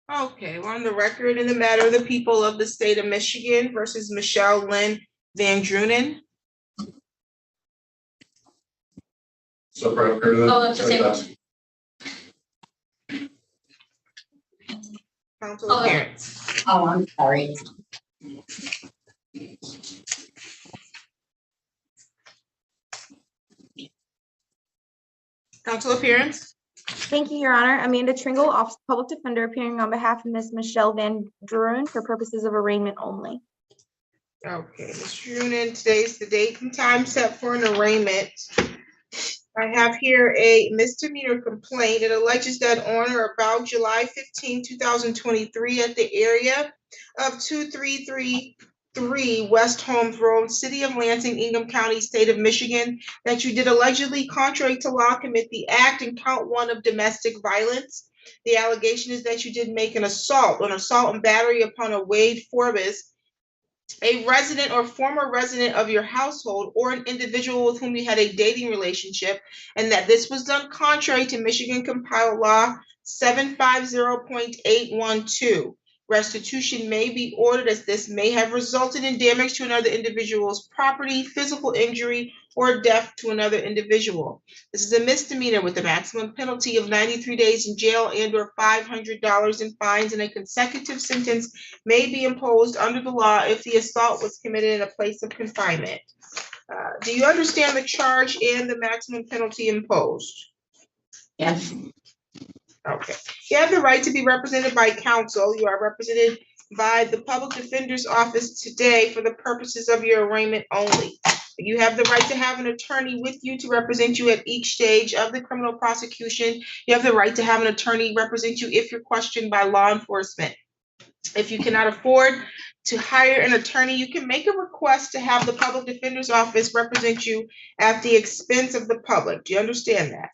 Okay, we're on the record in the matter of the people of the state of Michigan versus Michelle Lynn Van Drunen. So for oh, that's the same one. Council appearance. Oh, I'm sorry. Council appearance. Thank you, Your Honor. Amanda Tringle, Office of Public Defender, appearing on behalf of Ms. Michelle Van Drunen for purposes of arraignment only. Okay, Ms. Drunen, today's the date and time set for an arraignment. I have here a misdemeanor complaint. It alleges that on or about July 15, 2023, at the area of 2333 West Holmes Road, City of Lansing, Ingham County, State of Michigan, that you did allegedly, contrary to law, commit the act in count 1 of domestic violence. The allegation is that you did make an assault and battery upon a Wade Forbes, a resident or former resident of your household, or an individual with whom you had a dating relationship, and that this was done contrary to Michigan Compiled Law 750.812. Restitution may be ordered as this may have resulted in damage to another individual's property, physical injury, or death to another individual. This is a misdemeanor with a maximum penalty of 93 days in jail and or $500 in fines, and a consecutive sentence may be imposed under the law if the assault was committed in a place of confinement. Do you understand the charge and the maximum penalty imposed? Yes. Okay. You have the right to be represented by counsel. You are represented by the Public Defender's Office today for the purposes of your arraignment only. You have the right to have an attorney with you to represent you at each stage of the criminal prosecution. You have the right to have an attorney represent you if you're questioned by law enforcement. If you cannot afford to hire an attorney, you can make a request to have the Public Defender's Office represent you at the expense of the public. Do you understand that?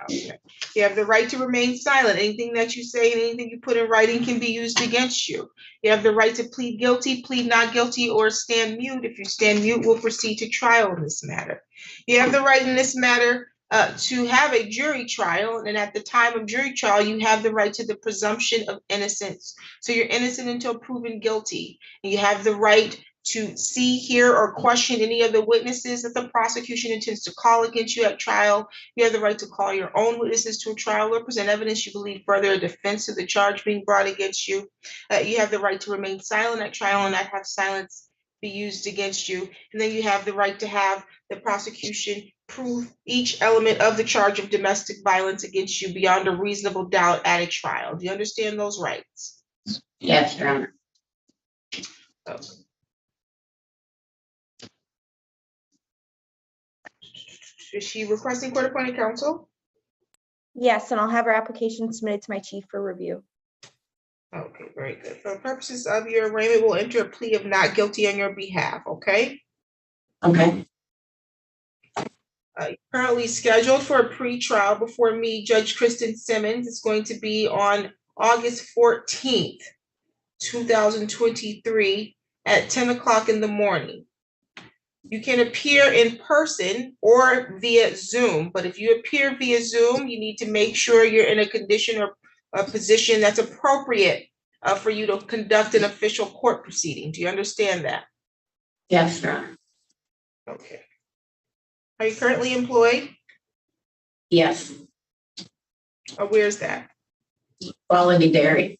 Okay. You have the right to remain silent. Anything that you say and anything you put in writing can be used against you. You have the right to plead guilty, plead not guilty, or stand mute. If you stand mute, we'll proceed to trial in this matter. You have the right in this matter to have a jury trial, and at the time of jury trial, you have the right to the presumption of innocence. So you're innocent until proven guilty. And you have the right to see, hear, or question any of the witnesses that the prosecution intends to call against you at trial. You have the right to call your own witnesses to a trial or present evidence you believe further a defense to the charge being brought against you. You have the right to remain silent at trial and not have silence be used against you. And then you have the right to have the prosecution prove each element of the charge of domestic violence against you beyond a reasonable doubt at a trial. Do you understand those rights? Yes, Your Honor. Okay. Is she requesting court-appointed counsel? Yes, and I'll have her application submitted to my chief for review. Okay, very good. For the purposes of your arraignment, we'll enter a plea of not guilty on your behalf, okay? Okay. Currently scheduled for a pre-trial before me, Judge Kristen Simmons. It's going to be on August 14th, 2023 at 10 o'clock in the morning. You can appear in person or via Zoom, but if you appear via Zoom, you need to make sure you're in a condition or a position that's appropriate for you to conduct an official court proceeding. Do you understand that? Yes, Your Honor. Okay. Are you currently employed? Yes. Where's that? Quality Dairy.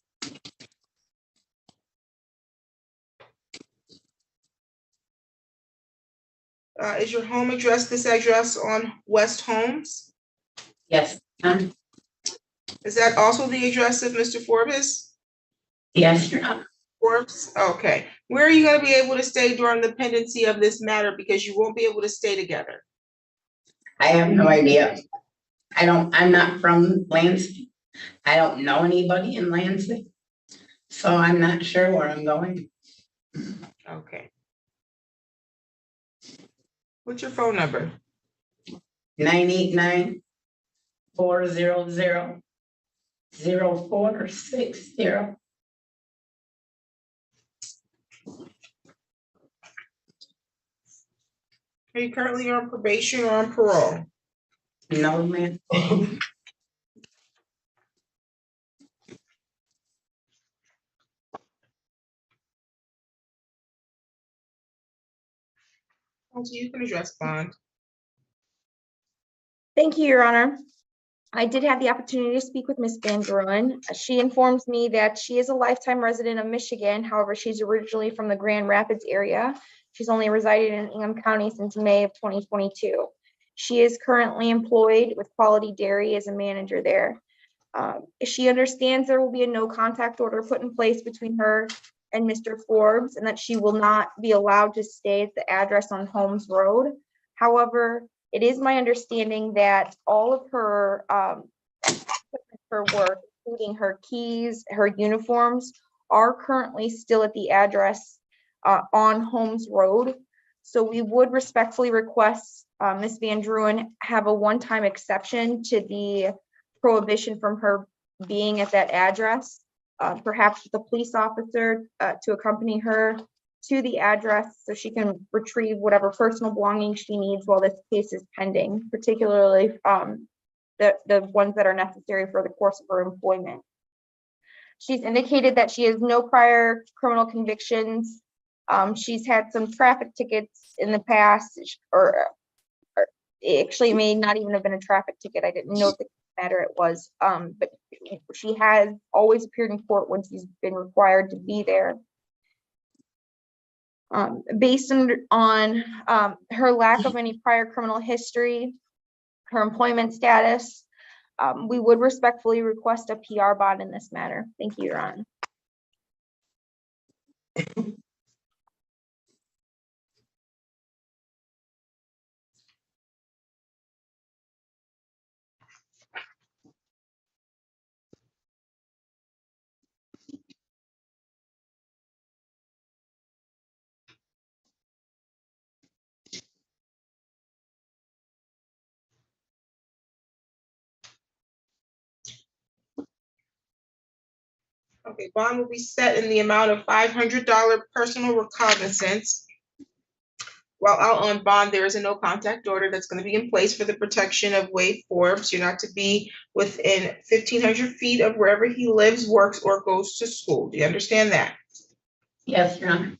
Is your home address this address on West Holmes? Yes. Is that also the address of Mr. Forbes? Yes, Your Honor. Forbes? Okay. Where are you going to be able to stay during the pendency of this matter? Because you won't be able to stay together. I have no idea. I'm not from Lansing. I don't know anybody in Lansing. So I'm not sure where I'm going. Okay. What's your phone number? 989-400-0460. Are you currently on probation or on parole? No, ma'am. Counsel, you can address bond. Thank you, Your Honor. I did have the opportunity to speak with Ms. Van Druin. She informs me that she is a lifetime resident of Michigan. However, she's originally from the Grand Rapids area. She's only resided in Ingham County since May of 2022. She is currently employed with Quality Dairy as a manager there. She understands there will be a no contact order put in place between her and Mr. Forbes, and that she will not be allowed to stay at the address on Holmes Road. However, it is my understanding that all of her work, including her keys, her uniforms, are currently still at the address on Holmes Road. So we would respectfully request Ms. Van Druin have a one-time exception to the prohibition from her being at that address, perhaps with a police officer to accompany her to the address so she can retrieve whatever personal belongings she needs while this case is pending, particularly the ones that are necessary for the course of her employment. She's indicated that she has no prior criminal convictions. She's had some traffic tickets in the past, or actually may not even have been a traffic ticket. I didn't know the matter it was, but she has always appeared in court when she's been required to be there. Based on her lack of any prior criminal history, her employment status, we would respectfully request a PR bond in this matter. Thank you, Your Honor. Okay, bond will be set in the amount of $500 personal recognizance. While out on bond, there is a no contact order that's going to be in place for the protection of Wade Forbes. You're not to be within 1,500 feet of wherever he lives, works, or goes to school. Do you understand that? Yes, Your Honor.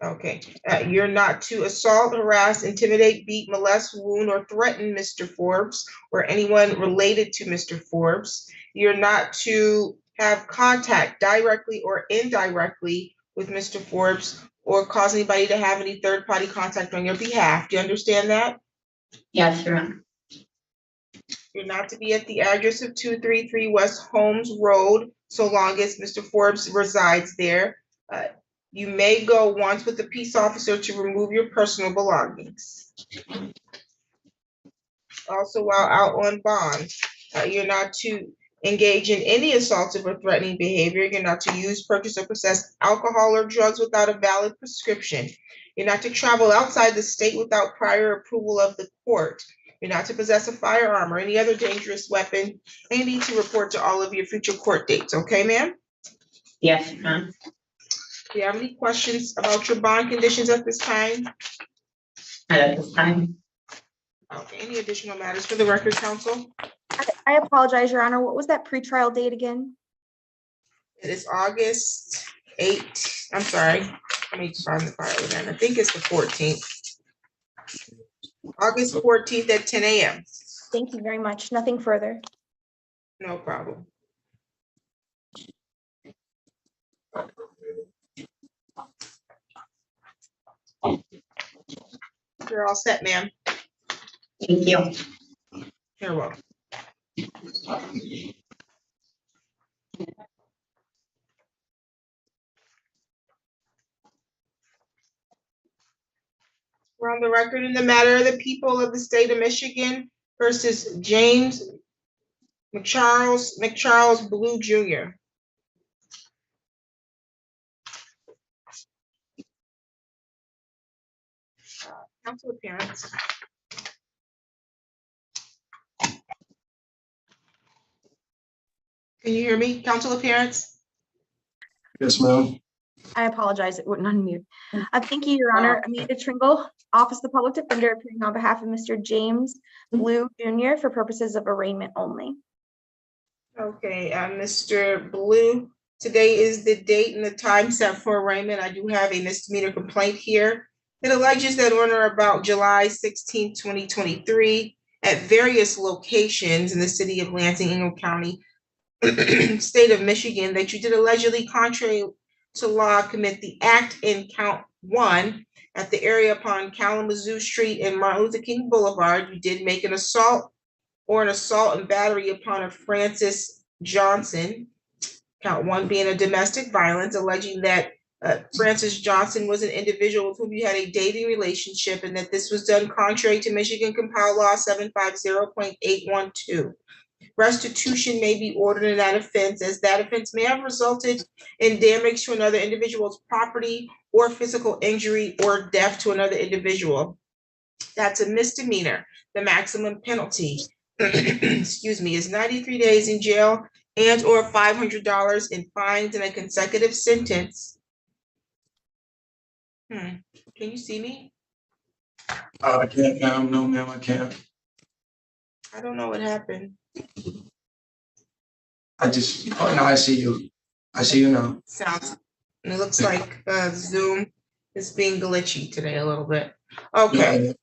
Okay, you're not to assault, harass, intimidate, beat, molest, wound, or threaten Mr. Forbes or anyone related to Mr. Forbes. You're not to have contact directly or indirectly with Mr. Forbes or cause anybody to have any third-party contact on your behalf. Do you understand that? Yes, Your Honor. You're not to be at the address of 233 West Holmes Road so long as Mr. Forbes resides there. You may go once with a peace officer to remove your personal belongings. Also, while out on bond, you're not to engage in any assaultive or threatening behavior. You're not to use, purchase, or possess alcohol or drugs without a valid prescription. You're not to travel outside the state without prior approval of the court. You're not to possess a firearm or any other dangerous weapon. And you need to report to all of your future court dates. Okay, ma'am? Yes, Your Honor. Do you have any questions about your bond conditions at this time? Not at this time. Okay, any additional matters for the record, counsel? I apologize, Your Honor. What was that pretrial date again? It is August 8th. I'm sorry. Let me find the file again. I think it's the 14th. August 14th at 10 a.m. Thank you very much. Nothing further. No problem. You're all set, ma'am. Thank you. You're welcome. We're on the record in the matter of the people of the state of Michigan versus James McCharles Blue Jr. Counsel appearance. Can you hear me? Council appearance? Yes, ma'am. I apologize, it wouldn't unmute. Thank you, Your Honor. Amanda Tringle, Office of the Public Defender, appearing on behalf of Mr. James Blue Jr. for purposes of arraignment only. Okay, Mr. Blue, today is the date and the time set for arraignment. I do have a misdemeanor complaint here. It alleges that on or about July 16, 2023, at various locations in the city of Lansing, Ingham County, state of Michigan, that you did allegedly, contrary to law, commit the act in count 1 at the area upon Kalamazoo Street and Martin Luther King Boulevard. You did make an assault or an assault and battery upon a Francis Johnson, count 1 being a domestic violence, alleging that Francis Johnson was an individual with whom you had a dating relationship and that this was done contrary to Michigan Compiled Law 750.812. Restitution may be ordered in that offense, as that offense may have resulted in damage to another individual's property or physical injury or death to another individual. That's a misdemeanor. The maximum penalty, excuse me, is 93 days in jail and or $500 in fines and a consecutive sentence. Can you see me? I can't, ma'am. No, ma'am, I can't. I don't know what happened. Oh, now I see you. I see you now. Sounds, and it looks like Zoom is being glitchy today a little bit. Okay,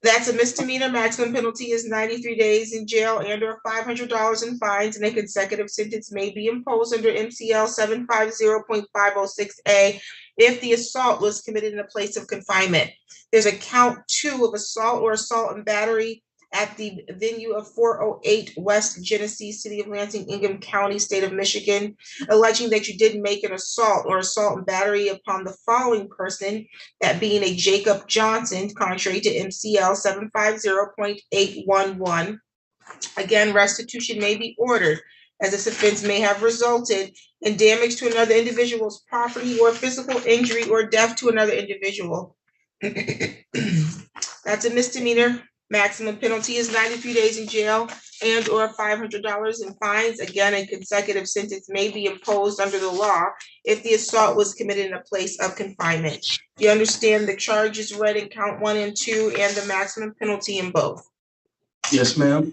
that's a misdemeanor. Maximum penalty is 93 days in jail and or $500 in fines, and a consecutive sentence may be imposed under MCL 750.506A if the assault was committed in a place of confinement. There's a count 2 of assault or assault and battery at the venue of 408 West Genesee, City of Lansing, Ingham County, State of Michigan, alleging that you did make an assault or assault and battery upon the following person, that being a Jacob Johnson, contrary to MCL 750.811. Again, restitution may be ordered, as this offense may have resulted in damage to another individual's property or physical injury or death to another individual. That's a misdemeanor. Maximum penalty is 93 days in jail and or $500 in fines. Again, a consecutive sentence may be imposed under the law if the assault was committed in a place of confinement. Do you understand the charges read in count 1 and 2 and the maximum penalty in both? Yes, ma'am.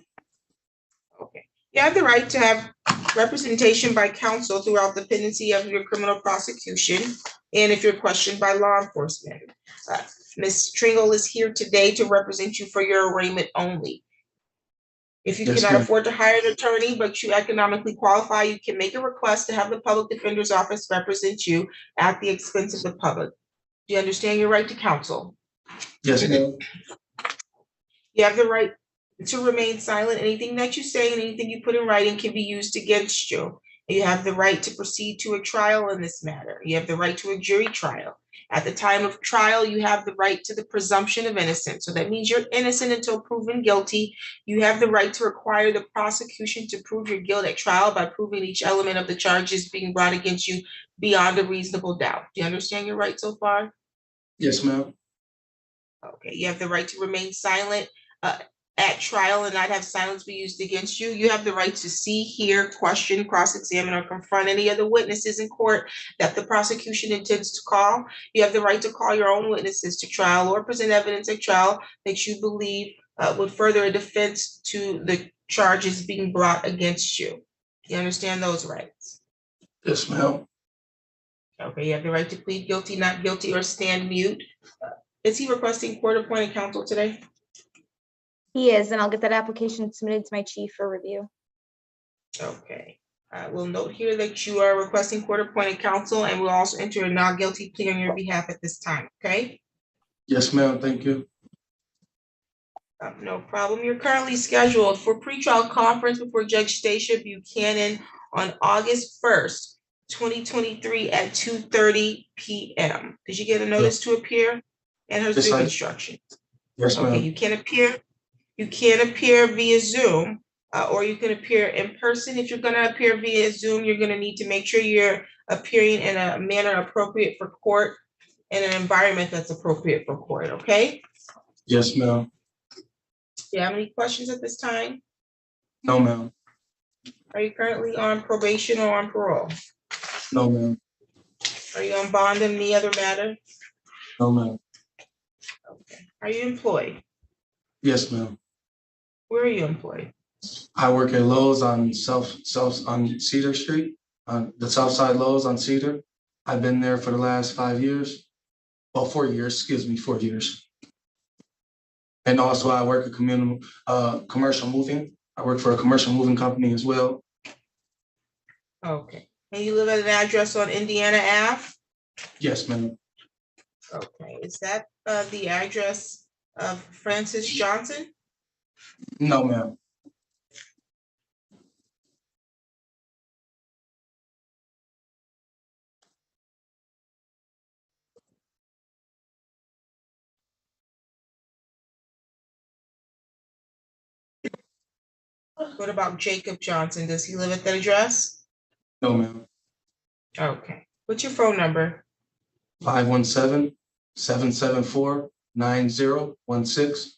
Okay. You have the right to have representation by counsel throughout the pendency of your criminal prosecution and if you're questioned by law enforcement. Ms. Tringle is here today to represent you for your arraignment only. If you cannot afford to hire an attorney, but you economically qualify, you can make a request to have the public defender's office represent you at the expense of the public. Do you understand your right to counsel? Yes, ma'am. You have the right to remain silent. Anything that you say and anything you put in writing can be used against you. You have the right to proceed to a trial in this matter. You have the right to a jury trial. At the time of trial, you have the right to the presumption of innocence. So that means you're innocent until proven guilty. You have the right to require the prosecution to prove your guilt at trial by proving each element of the charges being brought against you beyond a reasonable doubt. Do you understand your right so far? Yes, ma'am. Okay, you have the right to remain silent at trial and not have silence be used against you. You have the right to see, hear, question, cross-examine, or confront any other witnesses in court that the prosecution intends to call. You have the right to call your own witnesses to trial or present evidence at trial that you believe would further a defense to the charges being brought against you. You understand those rights? Yes, ma'am. Okay, you have the right to plead guilty, not guilty, or stand mute. Is he requesting court-appointed counsel today? He is, and I'll get that application submitted to my chief for review. Okay, I will note here that you are requesting court-appointed counsel, and we'll also enter a not guilty plea on your behalf at this time, okay? Yes, ma'am. Thank you. No problem. You're currently scheduled for pretrial conference before Judge Stacia Buchanan on August 1st, 2023 at 2:30 p.m. Did you get a notice to appear and her Zoom instructions? Yes, ma'am. Okay, you can appear via Zoom, or you can appear in person. If you're gonna appear via Zoom, you're gonna need to make sure you're appearing in a manner appropriate for court and an environment that's appropriate for court, okay? Yes, ma'am. Do you have any questions at this time? No, ma'am. Are you currently on probation or on parole? No, ma'am. Are you on bond in any other matter? No, ma'am. Okay. Are you employed? Yes, ma'am. Where are you employed? I work at Lowe's on on Cedar Street, on the south side Lowe's on Cedar. I've been there for the last 5 years. Well, 4 years, excuse me, 4 years. And also I work at commercial moving. I work for a commercial moving company as well. Okay. And you live at an address on Indiana Ave? Yes, ma'am. Okay. Is that the address of Francis Johnson? No, ma'am. What about Jacob Johnson? Does he live at that address? No, ma'am. Okay. What's your phone number? 517-774-9016.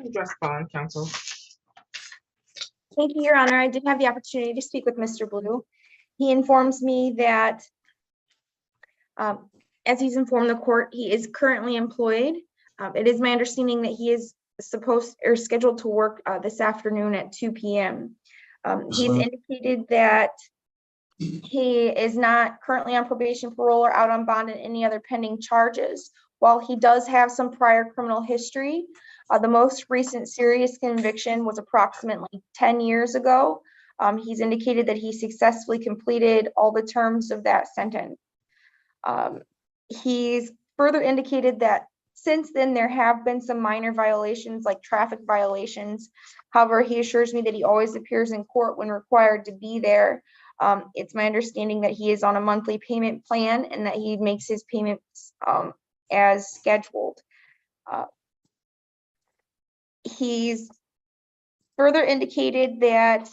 Address bond, counsel. Thank you, Your Honor. I did have the opportunity to speak with Mr. Blue. He informs me that, as he's informed the court, he is currently employed. It is my understanding that he is supposed or scheduled to work this afternoon at 2 p.m. He's indicated that he is not currently on probation, parole, or out on bond in any other pending charges. While he does have some prior criminal history, the most recent serious conviction was approximately 10 years ago. He's indicated that he successfully completed all the terms of that sentence. He's further indicated that since then there have been some minor violations like traffic violations. However, he assures me that he always appears in court when required to be there. It's my understanding that he is on a monthly payment plan and that he makes his payments as scheduled. He's further indicated that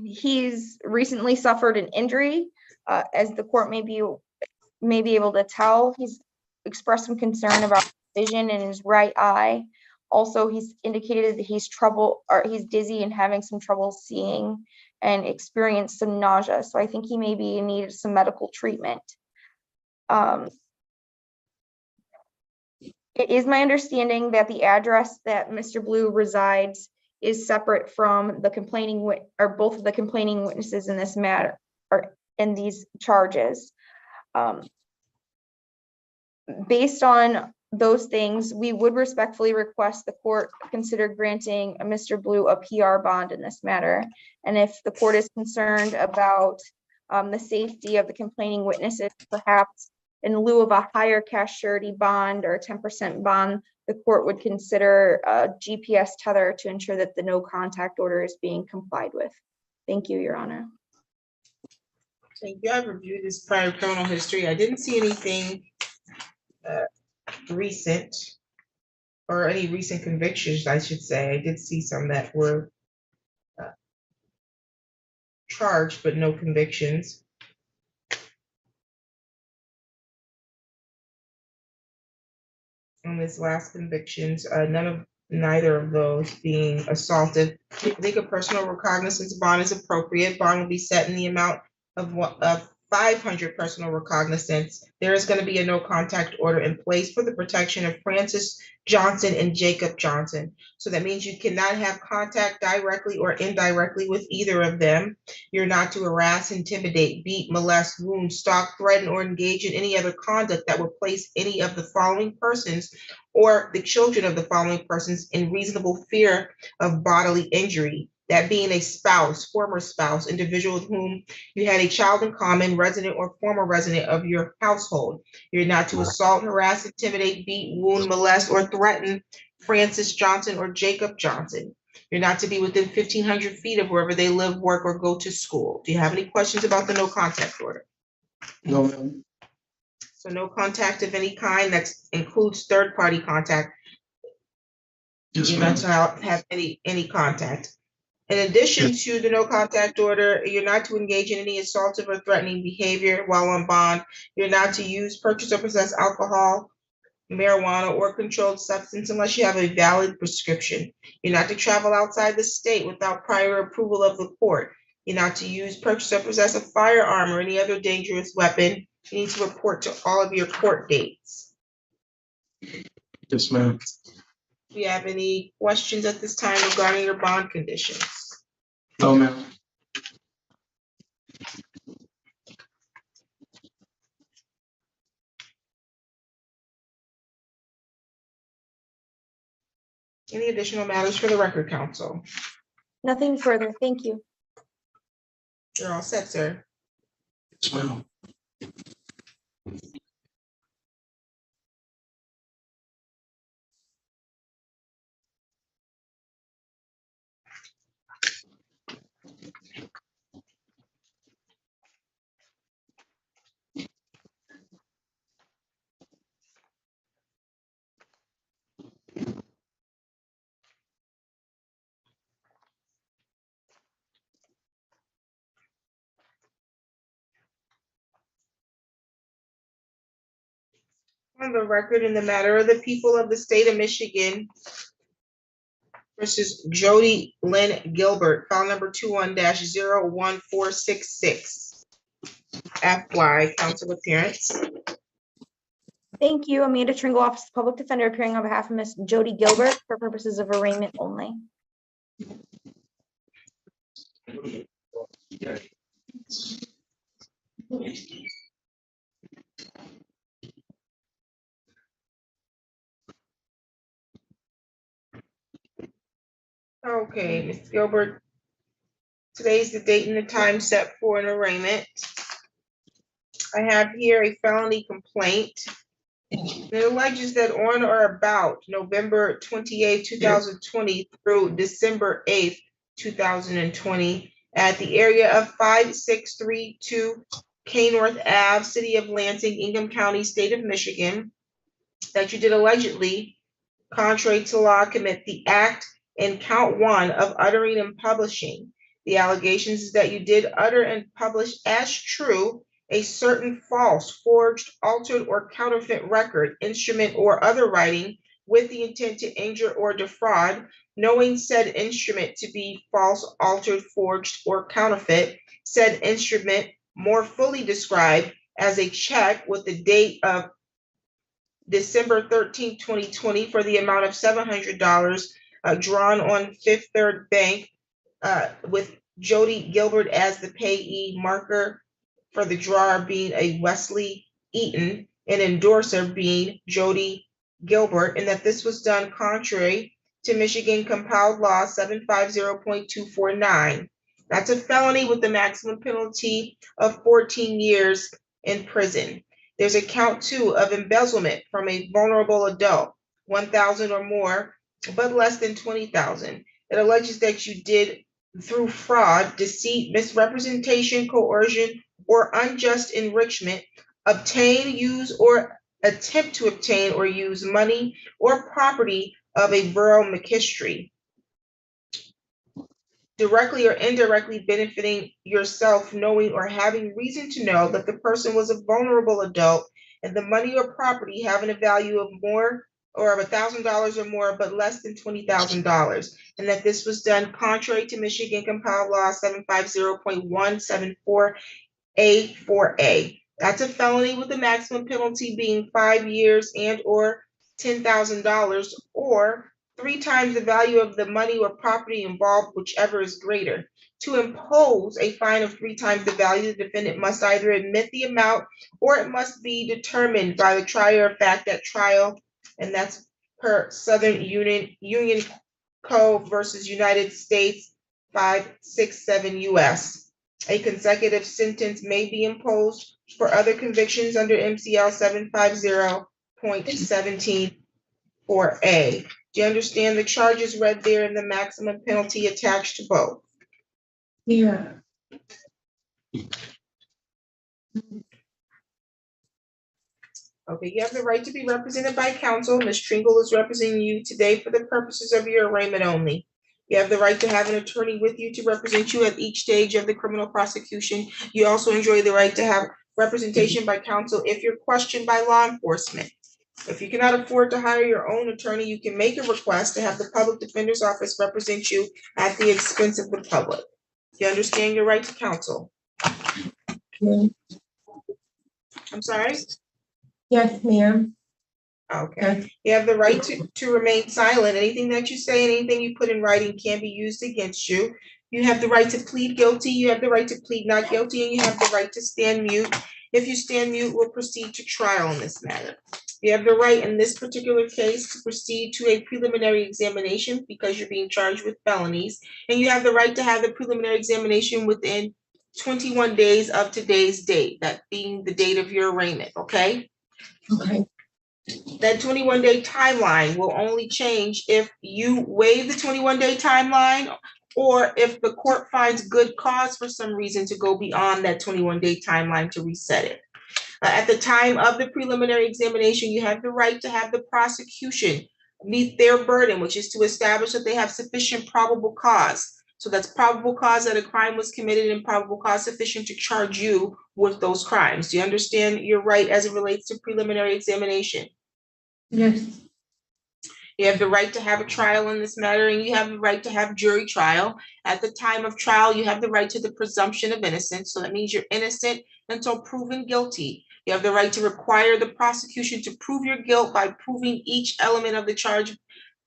he's recently suffered an injury. As the court may be able to tell, he's expressed some concern about vision in his right eye. Also, he's indicated that he's dizzy and having some trouble seeing and experienced some nausea. So I think he may be in need of some medical treatment. It is my understanding that the address that Mr. Blue resides is separate from the complaining or both of the complaining witnesses in this matter or in these charges. Based on those things, we would respectfully request the court consider granting Mr. Blue a PR bond in this matter. And if the court is concerned about the safety of the complaining witnesses, perhaps in lieu of a higher cash surety bond or a 10% bond, the court would consider a GPS tether to ensure that the no contact order is being complied with. Thank you, Your Honor. Thank you. I've reviewed his prior criminal history. I didn't see anything recent or any recent convictions, I should say. I did see some that were charged, but no convictions. On his last convictions, neither of those being assaultive. I think a personal recognizance bond is appropriate. Bond will be set in the amount of 500 personal recognizance, there is going to be a no contact order in place for the protection of Francis Johnson and Jacob Johnson. So that means you cannot have contact directly or indirectly with either of them. You're not to harass, intimidate, beat, molest, wound, stalk, threaten, or engage in any other conduct that would place any of the following persons or the children of the following persons in reasonable fear of bodily injury. That being a spouse, former spouse, individual with whom you had a child in common, resident or former resident of your household. You're not to assault, harass, intimidate, beat, wound, molest, or threaten Francis Johnson or Jacob Johnson. You're not to be within 1,500 feet of wherever they live, work, or go to school. Do you have any questions about the no contact order? No, ma'am. So no contact of any kind, that includes third-party contact. Yes, You're ma'am. not to have any contact. In addition to the no contact order, you're not to engage in any assaultive or threatening behavior while on bond. You're not to use, purchase, or possess alcohol, marijuana, or controlled substance unless you have a valid prescription. You're not to travel outside the state without prior approval of the court. You're not to use, purchase, or possess a firearm or any other dangerous weapon. You need to report to all of your court dates. Yes, ma'am. Do you have any questions at this time regarding your bond conditions? No, ma'am. Any additional matters for the record, counsel? Nothing further. Thank you. You're all set, sir. Yes, ma'am. On the record, in the matter of the people of the state of Michigan versus Jody Lynn Gilbert, file number 21-01466. FY, counsel appearance. Thank you. Amanda Tringle, Office of Public Defender, appearing on behalf of Ms. Jody Gilbert for purposes of arraignment only. Okay, Ms. Gilbert, today's the date and the time set for an arraignment. I have here a felony complaint. It alleges that on or about November 28, 2020 through December 8th, 2020, at the area of 5632 K North Ave, City of Lansing, Ingham County, State of Michigan, that you did allegedly, contrary to law, commit the act in count 1 of uttering and publishing. The allegations is that you did utter and publish as true a certain false, forged, altered, or counterfeit record, instrument, or other writing with the intent to injure or defraud, knowing said instrument to be false, altered, forged, or counterfeit, said instrument more fully described as a check with the date of December 13, 2020 for the amount of $700 drawn on Fifth Third Bank with Jody Gilbert as the payee, marker for the drawer being a Wesley Eaton, and endorser being Jody Gilbert, and that this was done contrary to Michigan compiled law 750.249. That's a felony with the maximum penalty of 14 years in prison. There's a count 2 of embezzlement from a vulnerable adult, 1,000 or more, but less than 20,000. It alleges that you did, through fraud, deceit, misrepresentation, coercion, or unjust enrichment, obtain, use, or attempt to obtain or use money or property of a borough McKistry, directly or indirectly benefiting yourself, knowing or having reason to know that the person was a vulnerable adult and the money or property having a value of more or of $1,000 or more, but less than $20,000, and that this was done contrary to Michigan compiled law 750.174 A4A. That's a felony with the maximum penalty being 5 years and or $10,000 or 3 times the value of the money or property involved, whichever is greater. To impose a fine of 3 times the value, the defendant must either admit the amount or it must be determined by the trier of fact at trial, and that's per Southern Union Code versus United States 567 US. A consecutive sentence may be imposed for other convictions under MCL 750.17 4A. Do you understand the charges read there and the maximum penalty attached to both? Yeah. Okay, you have the right to be represented by counsel. Ms. Tringle is representing you today for the purposes of your arraignment only. You have the right to have an attorney with you to represent you at each stage of the criminal prosecution. You also enjoy the right to have representation by counsel if you're questioned by law enforcement. If you cannot afford to hire your own attorney, you can make a request to have the public defender's office represent you at the expense of the public. You understand your right to counsel? I'm sorry? Yes, ma'am. Okay, you have the right to remain silent. Anything that you say and anything you put in writing can be used against you. You have the right to plead guilty, you have the right to plead not guilty, and you have the right to stand mute. If you stand mute, we'll proceed to trial in this matter. You have the right in this particular case to proceed to a preliminary examination because you're being charged with felonies. And you have the right to have the preliminary examination within 21 days of today's date, that being the date of your arraignment, okay? Okay. That 21-day timeline will only change if you waive the 21-day timeline or if the court finds good cause for some reason to go beyond that 21-day timeline to reset it. At the time of the preliminary examination, you have the right to have the prosecution meet their burden, which is to establish that they have sufficient probable cause. So that's probable cause that a crime was committed and probable cause sufficient to charge you with those crimes. Do you understand your right as it relates to preliminary examination? Yes. You have the right to have a trial in this matter, and you have the right to have jury trial. At the time of trial, you have the right to the presumption of innocence. So that means you're innocent until proven guilty. You have the right to require the prosecution to prove your guilt by proving each element of the charge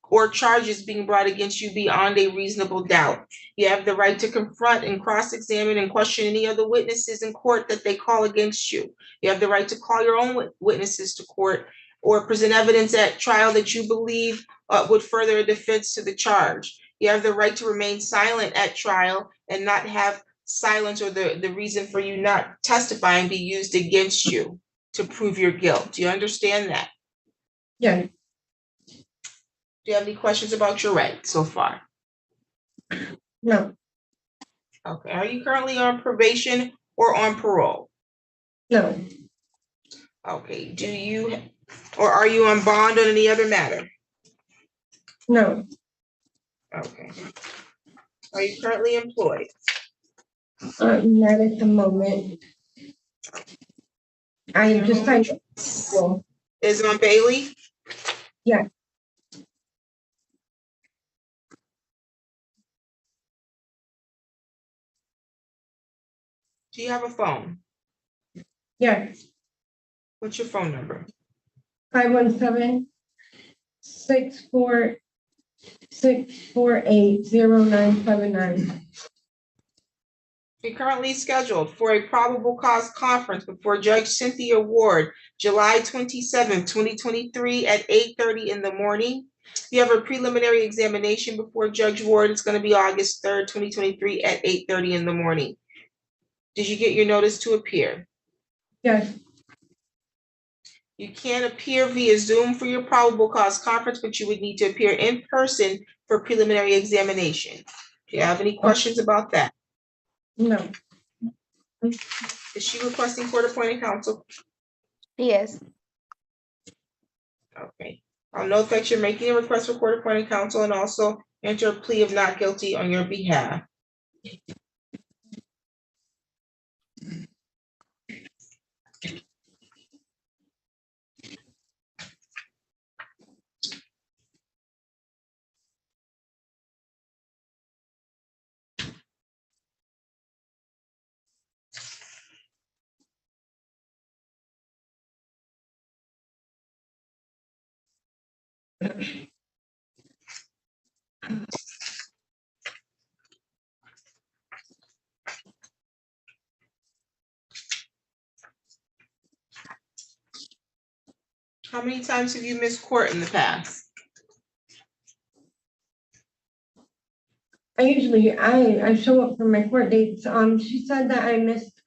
or charges being brought against you beyond a reasonable doubt. You have the right to confront and cross-examine and question any other witnesses in court that they call against you. You have the right to call your own witnesses to court or present evidence at trial that you believe would further a defense to the charge. You have the right to remain silent at trial and not have silence or the reason for you not testifying be used against you to prove your guilt. Do you understand that? Yeah. Do you have any questions about your right so far? No. Okay, are you currently on probation or on parole? No. Okay, do you, or are you on bond on any other matter? No. Okay. Are you currently employed? Not at the moment. I am just like, well, Is on Bailey? yeah. Do you have a phone? Yes. What's your phone number? 517-648-0979. You're currently scheduled for a probable cause conference before Judge Cynthia Ward, July 27th, 2023 at 8:30 in the morning. You have a preliminary examination before Judge Ward. It's going to be August 3rd, 2023 at 8:30 in the morning. Did you get your notice to appear? Yes. You can appear via Zoom for your probable cause conference, but you would need to appear in person for preliminary examination. Do you have any questions about that? No. Is she requesting court-appointed counsel? Yes. Okay. I'll note that you're making a request for court-appointed counsel and also enter a plea of not guilty on your behalf. How many times have you missed court in the past? I show up for my court dates. She said that I missed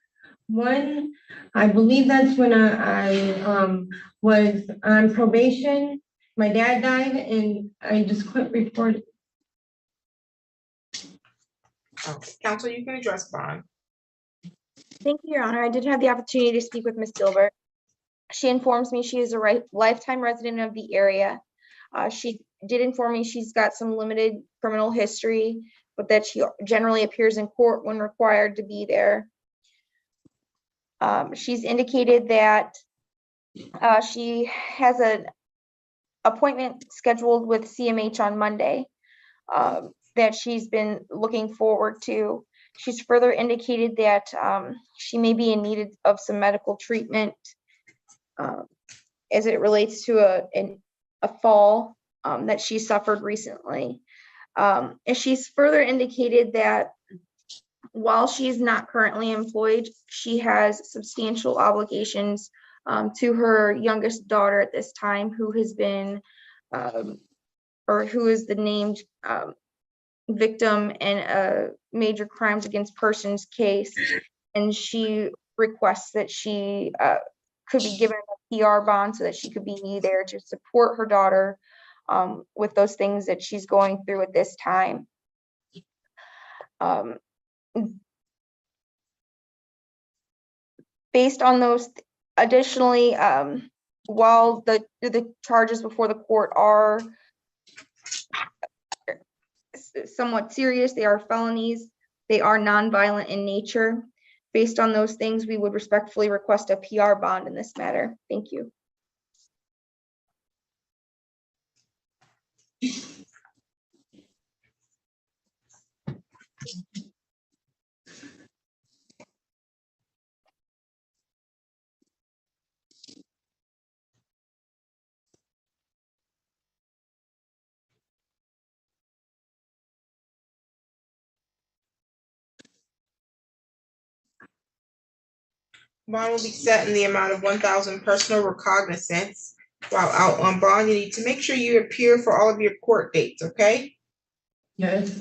one. I believe that's when I was on probation. My dad died and I just couldn't report it. Okay. Counsel, you can address bond. Thank you, Your Honor. I did have the opportunity to speak with Ms. Dilbert. She informs me she is a lifetime resident of the area. She did inform me she's got some limited criminal history, but that she generally appears in court when required to be there. She's indicated that she has an appointment scheduled with CMH on Monday that she's been looking forward to. She's further indicated that she may be in need of some medical treatment as it relates to a fall that she suffered recently. And she's further indicated that while she's not currently employed, she has substantial obligations to her youngest daughter at this time, who has been or who is the named victim in a major crimes against persons case. And she requests that she could be given a PR bond so that she could be there to support her daughter with those things that she's going through at this time. Based on those, additionally, while the charges before the court are somewhat serious, they are felonies, they are nonviolent in nature. Based on those things, we would respectfully request a PR bond in this matter. Thank you. Bond will be set in the amount of 1,000 personal recognizance. While out on bond, you need to make sure you appear for all of your court dates, okay? Yes.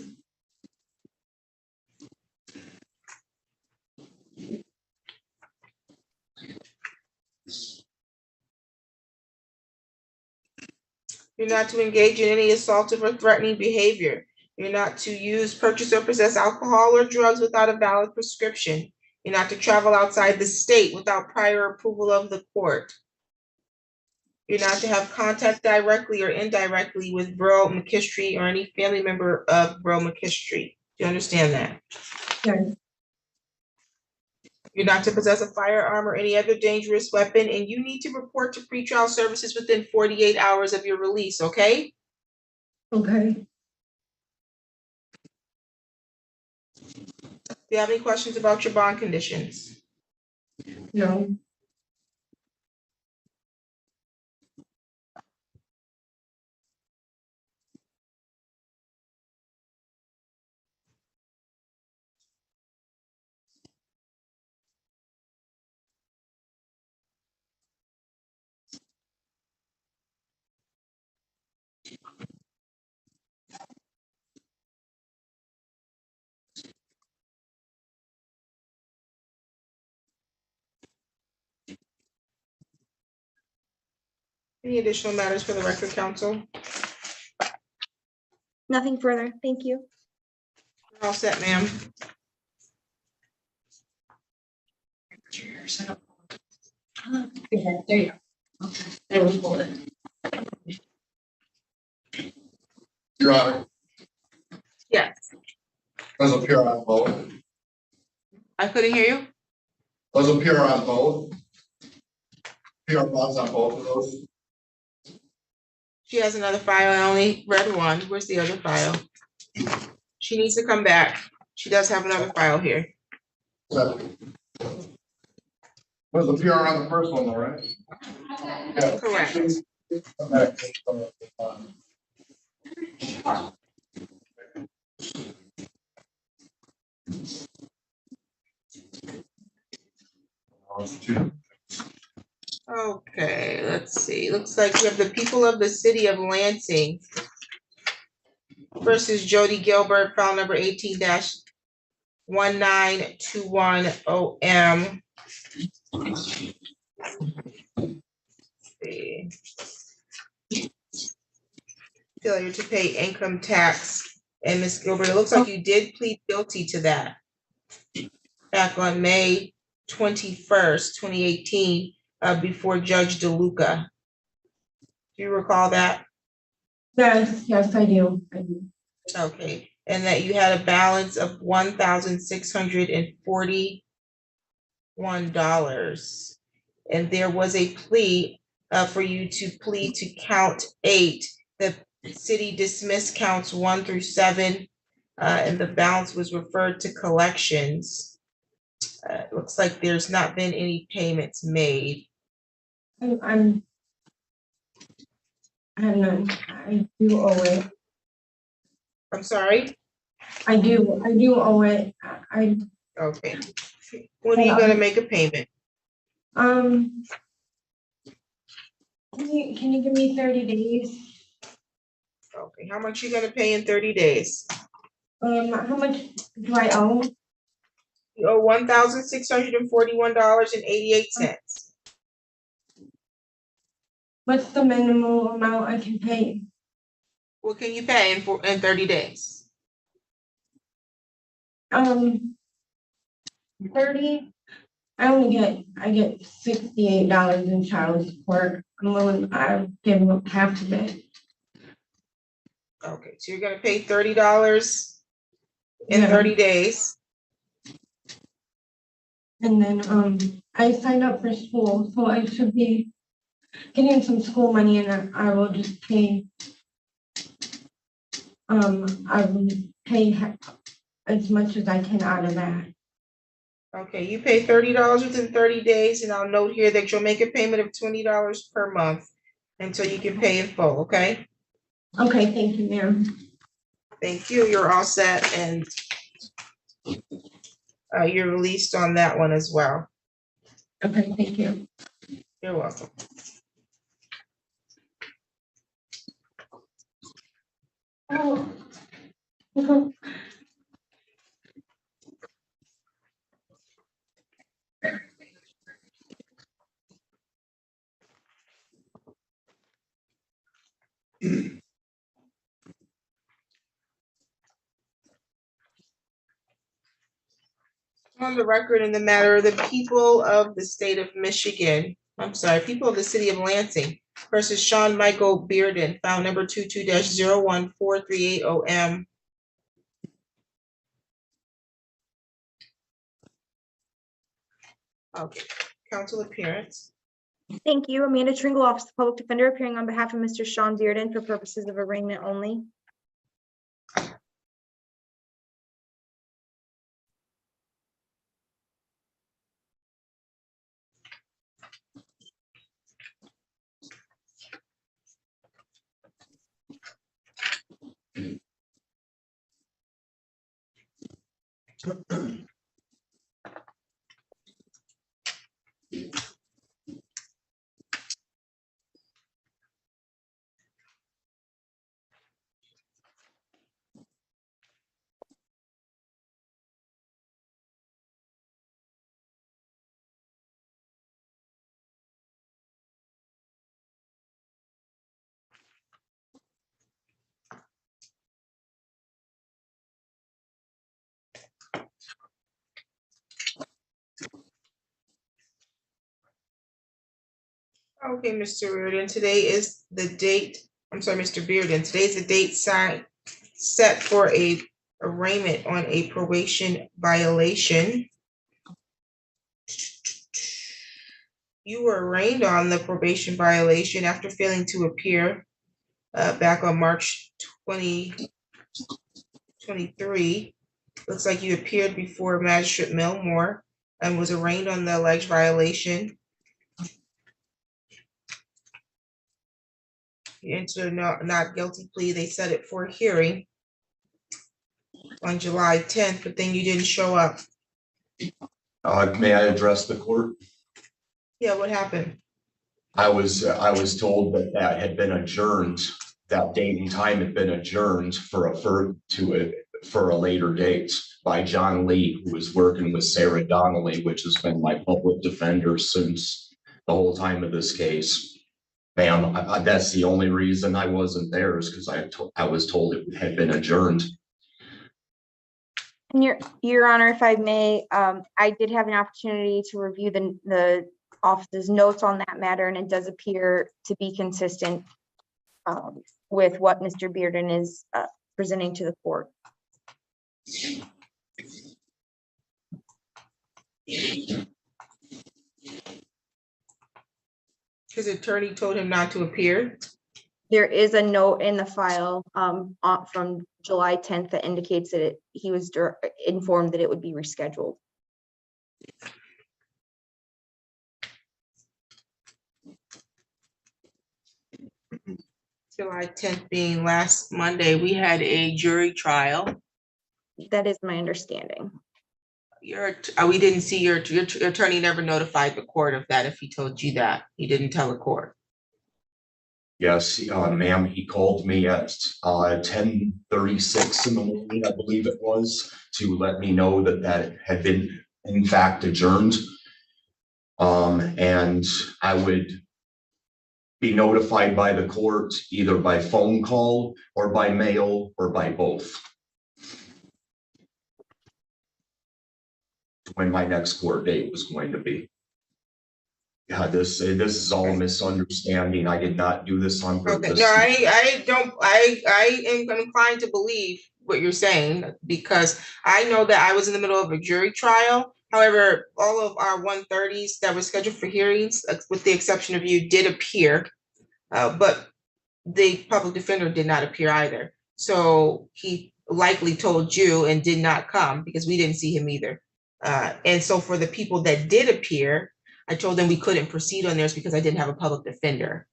You're not to engage in any assaultive or threatening behavior. You're not to use, purchase, or possess alcohol or drugs without a valid prescription. You're not to travel outside the state without prior approval of the court. You're not to have contact directly or indirectly with Bro McKistry or any family member of Bro McKistry. Do you understand that? Yes. You're not to possess a firearm or any other dangerous weapon, and you need to report to pretrial services within 48 hours of your release, okay? Okay. Do you have any questions about your bond conditions? No. Any additional matters for the record, counsel? Nothing further. Thank you. All set, ma'am. Yeah, there you go. Okay, there we go. Your Honor, Yes. does appear on both. I couldn't hear you. Does appear on both. PR bonds on both of those. She has another file. I only read one. Where's the other file? She needs to come back. She does have another file here. Does appear on the first one though, right? Yeah. Correct. Okay, let's see. Looks like we have the people of the city of Lansing versus Jody Gilbert, file number 18-1921 OM. See. Failure to pay income tax. And Ms. Gilbert, it looks like you did plead guilty to that back on May 21st, 2018, before Judge DeLuca. Do you recall that? Yes, I do. Okay, and that you had a balance of $1,641. And there was a plea for you to plead to count 8. The city dismissed counts 1 through 7, and the balance was referred to collections. It looks like there's not been any payments made. I have none. I do owe it. I'm sorry? I do owe it. Okay. When are you gonna make a payment? Can you give me 30 days? Okay, how much you gonna pay in 30 days? How much do I owe? You owe $1,641.88. What's the minimum amount I can pay? What can you pay in 30 days? 30. I get $68 in child support. I've given up half of it. Okay, so you're gonna pay $30 in Yeah. 30 days. And then I signed up for school, so I should be getting some school money, and I will just pay. I will pay as much as I can out of that. Okay, you pay $30 within 30 days, and I'll note here that you'll make a payment of $20 per month until you can pay in full, okay? Okay, thank you, ma'am. Thank you, you're all set, and you're released on that one as well. Okay, thank you. You're welcome. Oh. On the record in the matter of the people of the state of Michigan, people of the city of Lansing versus Sean Michael Bearden, file number 22-014380 OM. Okay, council appearance. Thank you. Amanda Tringle, Office of Public Defender, appearing on behalf of Mr. Sean Dearden for purposes of arraignment only. Okay, Mr. Reardon, today is the date, Mr. Bearden, today's the date set for a arraignment on a probation violation. You were arraigned on the probation violation after failing to appear back on March 2023. Looks like you appeared before Magistrate Milmore and was arraigned on the alleged violation. into not guilty plea. They set it for a hearing on July 10th, but then you didn't show up. May I address the court? Yeah, what happened? I was told that that had been adjourned, that date and time had been adjourned for a later date by John Lee, who was working with Sarah Donnelly, which has been my public defender since the whole time of this case. Ma'am, that's the only reason I wasn't there, is because I was told it had been adjourned. And Your Honor, if I may, I did have an opportunity to review the office's notes on that matter, and it does appear to be consistent with what Mr. Bearden is presenting to the court. His attorney told him not to appear. There is a note in the file from July 10th that indicates that he was informed that it would be rescheduled. July 10th being last Monday, we had a jury trial. That is my understanding. We didn't see your attorney never notified the court of that. If he told you that, he didn't tell the court. Yes, ma'am, he called me at 10:36 in the morning, I believe it was, to let me know that that had been in fact adjourned. And I would be notified by the court either by phone call or by mail or by both, when my next court date was going to be. Yeah, this is all a misunderstanding. I did not do this on Okay, purpose. no, I am inclined to believe what you're saying, because I know that I was in the middle of a jury trial. However, all of our 130s that were scheduled for hearings, with the exception of you, did appear, but the public defender did not appear either. So he likely told you and did not come, because we didn't see him either. And so for the people that did appear, I told them we couldn't proceed on theirs because I didn't have a public defender.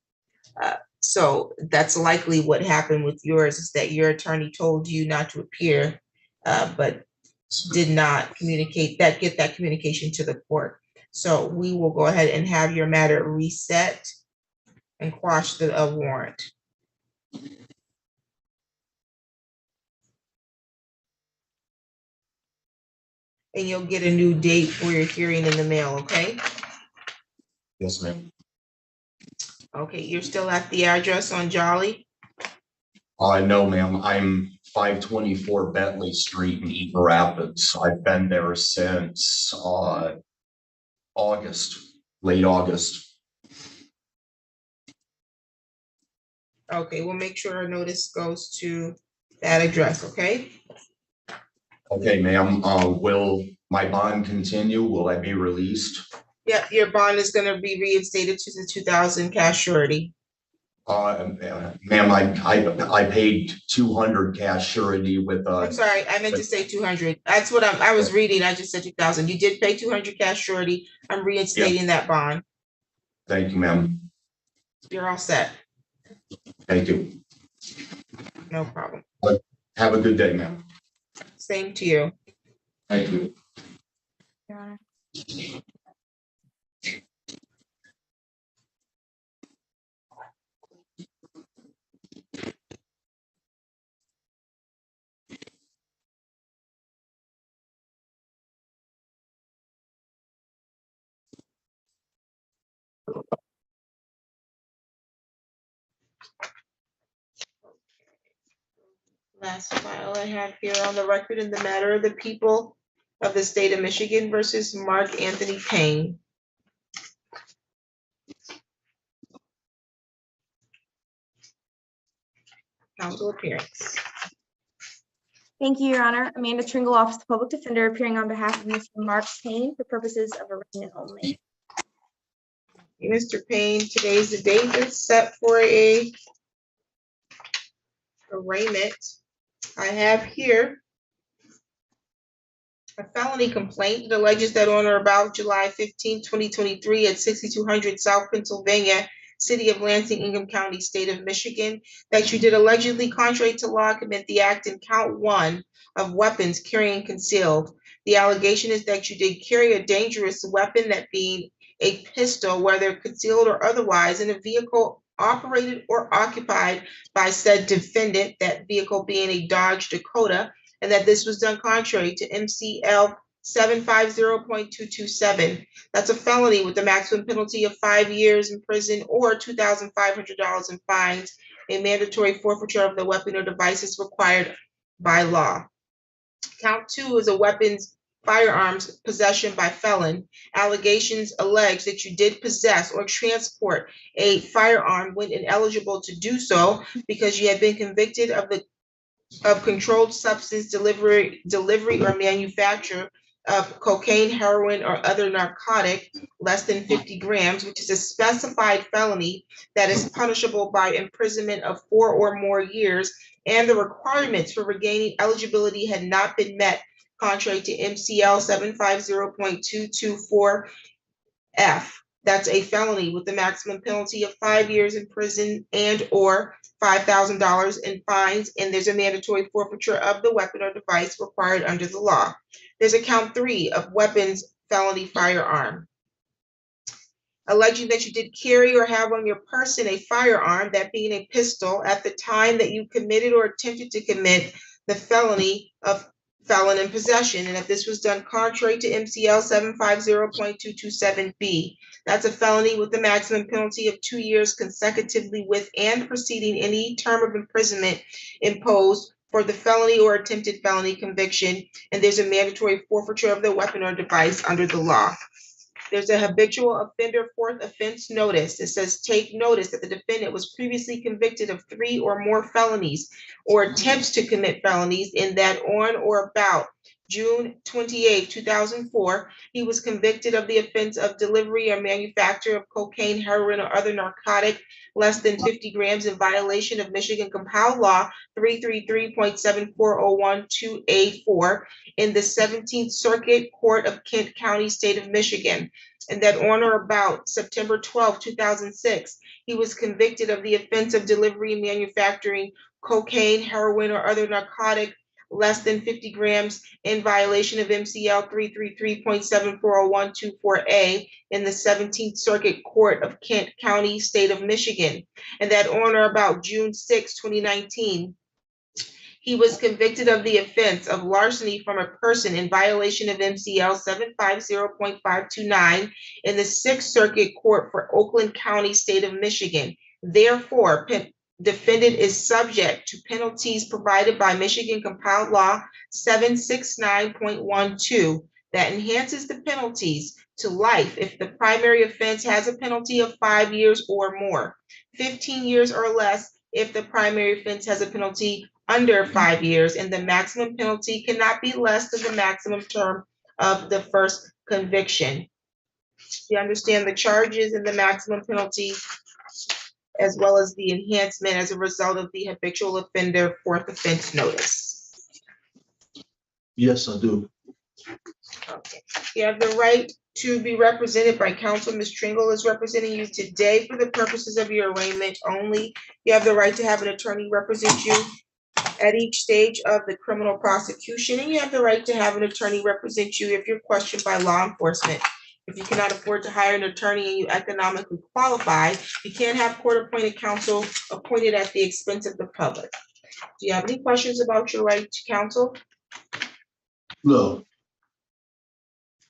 So that's likely what happened with yours, is that your attorney told you not to appear, but did not get that communication to the court. So we will go ahead and have your matter reset and quash the warrant. And you'll get a new date for your hearing in the mail, okay? Yes, ma'am. Okay, you're still at the address on Jolly? No, ma'am. I'm 524 Bentley Street in Eaton Rapids. I've been there since August, late August. Okay, we'll make sure our notice goes to that address, okay? Okay, ma'am. Will my bond continue? Will I be released? Yeah, your bond is gonna be reinstated to the 2,000 cash surety. Ma'am, I paid 200 cash surety with I'm sorry, I meant to say 200. That's what I was reading. I just said 2,000. You did pay 200 cash surety. I'm reinstating that bond. Thank you, ma'am. You're all set. Thank you. No problem. Have a good day, ma'am. Same to you. Thank you. Your Honor. Last file I have here on the record in the matter of the people of the state of Michigan versus Mark Anthony Payne. Counsel appearance. Thank you, Your Honor. Amanda Tringle, Office of Public Defender, appearing on behalf of Mr. Mark Payne for purposes of arraignment only. Mr. Payne, today's the date that's set for a arraignment. I have here a felony complaint that alleges that on or about July 15, 2023 at 6200 South Pennsylvania City of Lansing, Ingham County, State of Michigan, that you did allegedly contrary to law commit the act in count 1 of weapons carrying concealed. The allegation is that you did carry a dangerous weapon, that being a pistol, whether concealed or otherwise, in a vehicle operated or occupied by said defendant, that vehicle being a Dodge Dakota, and that this was done contrary to MCL 750.227. That's a felony with the maximum penalty of 5 years in prison or $2,500 in fines. A mandatory forfeiture of the weapon or device is required by law. Count 2 is a weapons firearms possession by felon. Allegations allege that you did possess or transport a firearm when ineligible to do so because you had been convicted of controlled substance delivery or manufacture of cocaine, heroin, or other narcotic less than 50 grams, which is a specified felony that is punishable by imprisonment of 4 or more years, and the requirements for regaining eligibility had not been met, contrary to MCL 750.224F. That's a felony with the maximum penalty of 5 years in prison and or $5,000 in fines, and there's a mandatory forfeiture of the weapon or device required under the law. There's a count 3 of weapons felony firearm, alleging that you did carry or have on your person a firearm, that being a pistol, at the time that you committed or attempted to commit the felony of felon in possession, and that this was done contrary to MCL 750.227B. That's a felony with the maximum penalty of 2 years consecutively with and preceding any term of imprisonment imposed for the felony or attempted felony conviction, and there's a mandatory forfeiture of the weapon or device under the law. There's a habitual offender fourth offense notice. It says, take notice that the defendant was previously convicted of 3 or more felonies or attempts to commit felonies, in that on or about June 28, 2004, he was convicted of the offense of delivery or manufacture of cocaine, heroin, or other narcotic less than 50 grams in violation of Michigan Compiled Law 333.74012A4 in the 17th Circuit Court of Kent County, State of Michigan, and that on or about September 12, 2006, he was convicted of the offense of delivery and manufacturing cocaine, heroin, or other narcotic less than 50 grams in violation of MCL 333.74012A in the 17th Circuit Court of Kent County, State of Michigan, and that on or about June 6, 2019, he was convicted of the offense of larceny from a person in violation of MCL 750.529 in the 6th Circuit Court for Oakland County, State of Michigan. Therefore, defendant is subject to penalties provided by Michigan Compiled Law 769.12 that enhances the penalties to life if the primary offense has a penalty of 5 years or more, 15 years or less if the primary offense has a penalty under 5 years, and the maximum penalty cannot be less than the maximum term of the first conviction. You understand the charges and the maximum penalty, as well as the enhancement as a result of the habitual offender fourth offense notice. Yes, I do. Okay. You have the right to be represented by counsel. Ms. Tringle is representing you today for the purposes of your arraignment only. You have the right to have an attorney represent you at each stage of the criminal prosecution, and you have the right to have an attorney represent you if you're questioned by law enforcement. If you cannot afford to hire an attorney and you economically qualify, you can't have court-appointed counsel appointed at the expense of the public. Do you have any questions about your right to counsel? No.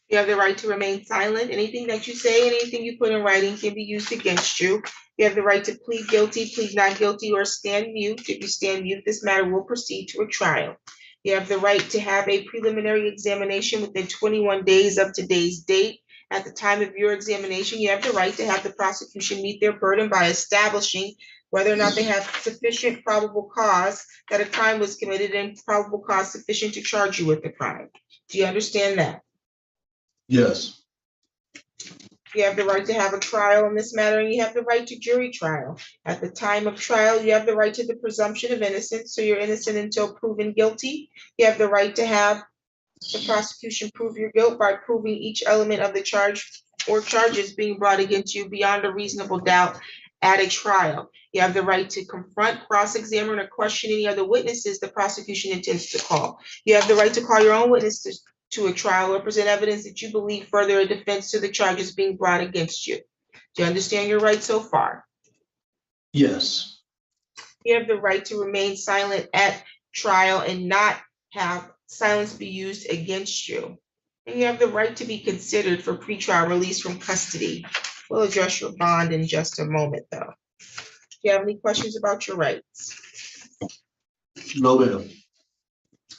You have the right to remain silent. Anything that you say, anything you put in writing can be used against you. You have the right to plead guilty, plead not guilty, or stand mute. If you stand mute, this matter will proceed to a trial. You have the right to have a preliminary examination within 21 days of today's date. At the time of your examination, you have the right to have the prosecution meet their burden by establishing whether or not they have sufficient probable cause that a crime was committed and probable cause sufficient to charge you with the crime. Do you understand that? Yes. You have the right to have a trial in this matter, and you have the right to jury trial. At the time of trial, you have the right to the presumption of innocence, so you're innocent until proven guilty. You have the right to have the prosecution prove your guilt by proving each element of the charge or charges being brought against you beyond a reasonable doubt at a trial. You have the right to confront, cross-examine, or question any other witnesses the prosecution intends to call. You have the right to call your own witnesses to a trial or present evidence that you believe further a defense to the charges being brought against you. Do you understand your rights so far? Yes. You have the right to remain silent at trial and not have silence be used against you. And you have the right to be considered for pretrial release from custody. We'll address your bond in just a moment, though. Do you have any questions about your rights? No, ma'am.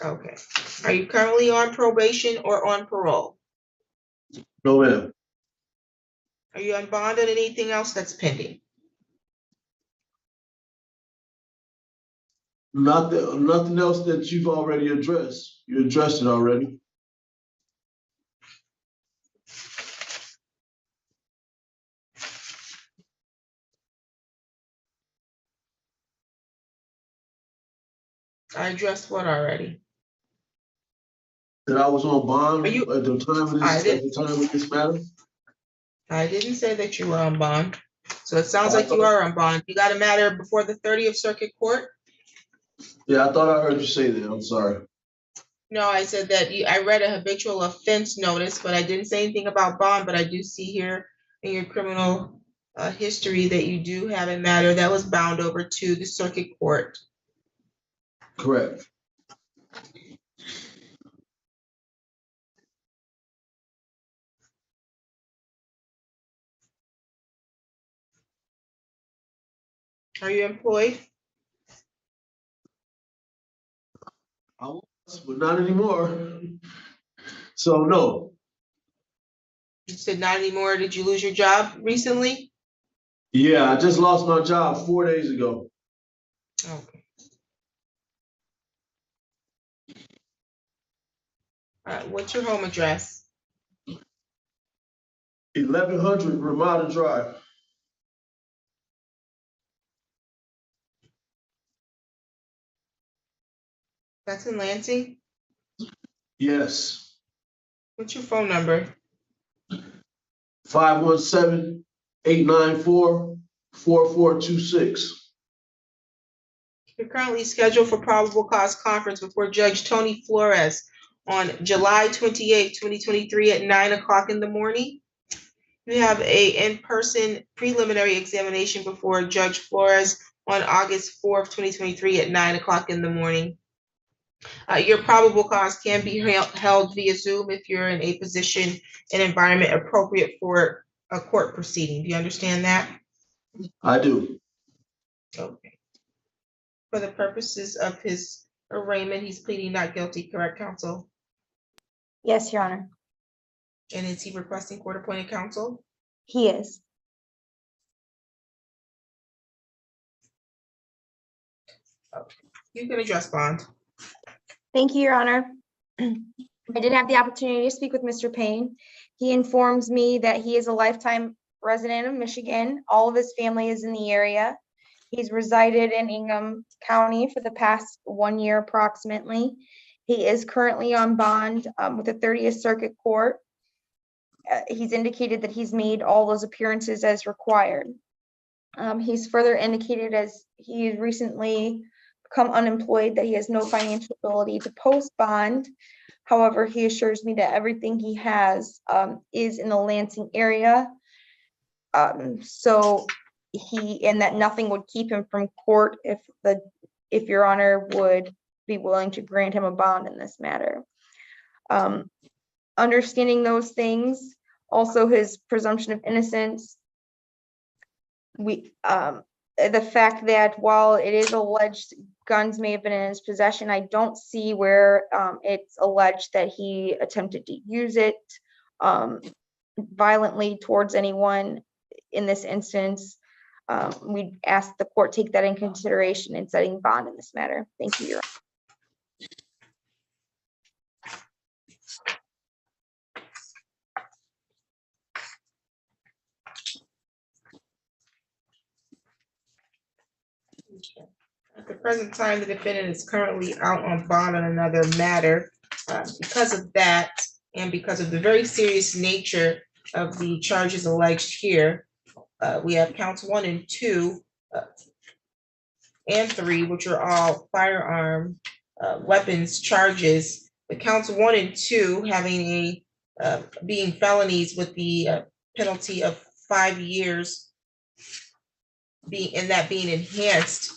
Okay. Are you currently on probation or on parole? No, ma'am. Are you on bond on anything else that's pending? Nothing else that you've already addressed. You addressed it already. I addressed what already? That I was on bond Are you- at the time of this matter. I didn't say that you were on bond. So it sounds like you are on bond. You got a matter before the 30th Circuit Court? Yeah, I thought I heard you say that. I'm sorry. No, I said that I read a habitual offense notice, but I didn't say anything about bond, but I do see here in your criminal history that you do have a matter that was bound over to the circuit court. Correct. Are you employed? I was, but not anymore. So no. You said not anymore. Did you lose your job recently? Yeah, I just lost my job 4 days ago. Okay. All right, what's your home address? 1100 Ramada Drive. That's in Lansing? Yes. What's your phone number? 517-894-4426. You're currently scheduled for probable cause conference before Judge Tony Flores on July 28, 2023 at 9:00 in the morning. You have a in-person preliminary examination before Judge Flores on August 4th, 2023 at 9:00 in the morning. Your probable cause can be held via Zoom if you're in a position and environment appropriate for a court proceeding. Do you understand that? I do. Okay. For the purposes of his arraignment, he's pleading not guilty, correct, counsel? Yes, Your Honor, And is he requesting court-appointed counsel? he is. You can address bond. Thank you, Your Honor. I did have the opportunity to speak with Mr. Payne. He informs me that he is a lifetime resident of Michigan. All of his family is in the area. He's resided in Ingham County for the past 1 year approximately. He is currently on bond with the 30th Circuit Court. He's indicated that he's made all those appearances as required. He's further indicated as he recently become unemployed that he has no financial ability to post bond. However, he assures me that everything he has is in the Lansing area. So and that nothing would keep him from court if Your Honor would be willing to grant him a bond in this matter. Understanding those things, also his presumption of innocence, the fact that while it is alleged guns may have been in his possession, I don't see where it's alleged that he attempted to use it violently towards anyone in this instance. We ask the court take that in consideration in setting bond in this matter. Thank you, Your Honor. At the present time, the defendant is currently out on bond on another matter. Because of that, and because of the very serious nature of the charges alleged here, We have counts 1 and 2 and 3, which are all firearm weapons charges. The counts 1 and 2 having being felonies with the penalty of 5 years being enhanced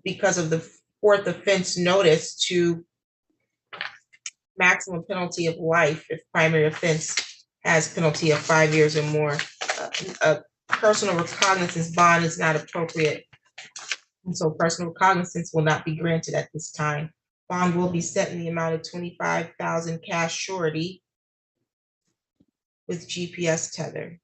because of the fourth offense notice to maximum penalty of life if primary offense has penalty of 5 years or more. A personal recognizance bond is not appropriate. And so personal recognizance will not be granted at this time. Bond will be set in the amount of 25,000 cash surety with GPS tether.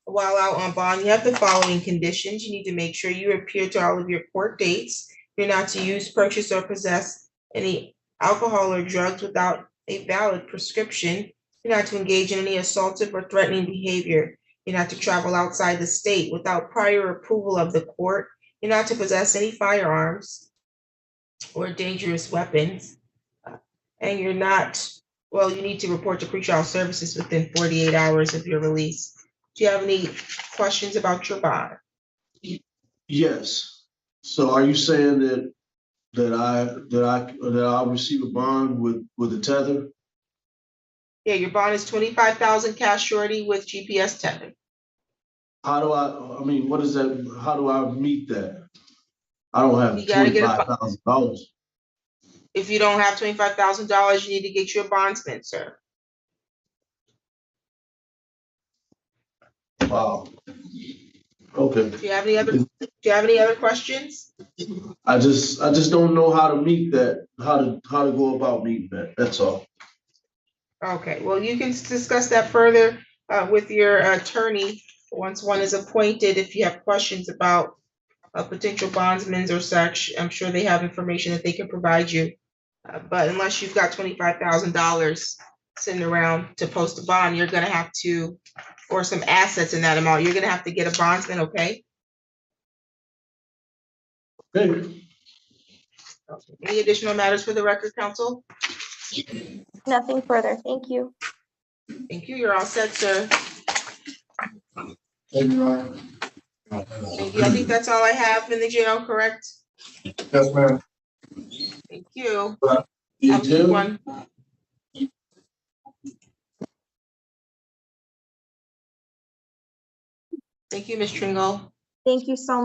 While out on bond, you have the following conditions. You need to make sure you appear to all of your court dates. You're not to use, purchase, or possess any alcohol or drugs without a valid prescription. You're not to engage in any assaultive or threatening behavior. You're not to travel outside the state without prior approval of the court. You're not to possess any firearms or dangerous weapons. And you're not, well, you need to report to pretrial services within 48 hours of your release. Do you have any questions about your bond? Yes. So are you saying that I'll receive a bond with a tether? Yeah, your bond is 25,000 cash surety with GPS tether. How do I mean, what is that? How do I meet that? I don't have You gotta get a $25,000. If you don't have $25,000, you need to get your bondsman, sir. Wow. Okay. Do you have any other questions? I just don't know how to meet that, how to go about meeting that. That's all. Okay, well, you can discuss that further with your attorney once one is appointed. If you have questions about potential bondsmen or such, I'm sure they have information that they can provide you. But unless you've got $25,000 sitting around to post a bond, you're gonna have to, or some assets in that amount, you're gonna have to get a bondsman, okay? Okay. Any additional matters for the record, counsel? Nothing further. Thank you. Thank you, you're all set, sir. Thank you, Your Honor. Thank you, I think that's all I have in the jail, correct? Yes, ma'am. Thank you. You Have a good too? one. Thank you, Ms. Tringle. Thank you so